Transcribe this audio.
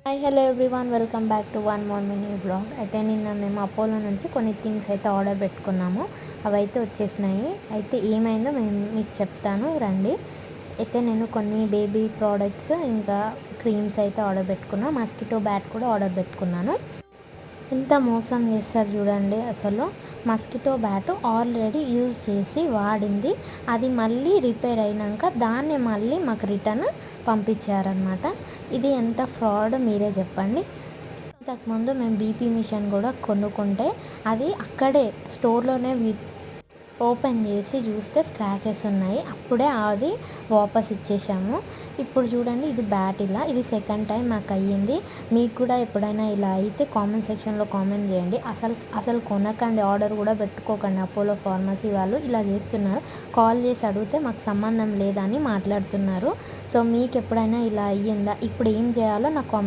Hi hello everyone, welcome back to one more mini blog. అయితే నిన్న మేము Apollo నుంచి కొన్ని థింగ్స్ అయితే ఆర్డర్ పెట్టుకున్నాము. అవి అయితే వచ్చేసినాయి. అయితే ఏమైందో మీకు చెప్తాను రండి. అయితే నేను కొన్ని బేబీ ప్రోడక్ట్స్ ఇంకా క్రీమ్స్ అయితే ఆర్డర్ పెట్టుకున్నాను. మస్కిటో బ్యాట్ కూడా ఆర్డర్ పెట్టుకున్నాను. ఎంత మోసం చేస్తారు చూడండి. అసలు మస్కిటో బ్యాట్ ఆల్రెడీ యూజ్ చేసి వాడింది, అది మళ్ళీ రిపేర్ అయినాక దాన్ని మళ్ళీ మాకు రిటర్న్ పంపించారనమాట. ఇది ఎంత ఫ్రాడ్ మీరే చెప్పండి. ఇంతకుముందు మేము బీపీ మిషన్ కూడా కొనుక్కుంటే అది అక్కడే స్టోర్లోనే ఓపెన్ చేసి చూస్తే స్క్రాచెస్ ఉన్నాయి. అప్పుడే అది వాపస్ ఇచ్చేసాము. ఇప్పుడు చూడండి, ఇది బ్యాట్ ఇలా, ఇది సెకండ్ టైం మాకు అయ్యింది. మీకు కూడా ఎప్పుడైనా ఇలా అయితే కామెంట్ సెక్షన్లో కామెంట్ చేయండి. అసలు కొనకండి, ఆర్డర్ కూడా పెట్టుకోకండి. అపోలో ఫార్మసీ వాళ్ళు ఇలా చేస్తున్నారు. కాల్ చేసి అడిగితే మాకు సంబంధం లేదని మాట్లాడుతున్నారు. సో మీకు ఎప్పుడైనా ఇలా అయ్యిందా? ఇప్పుడు ఏం చేయాలో నాకు కామెంట్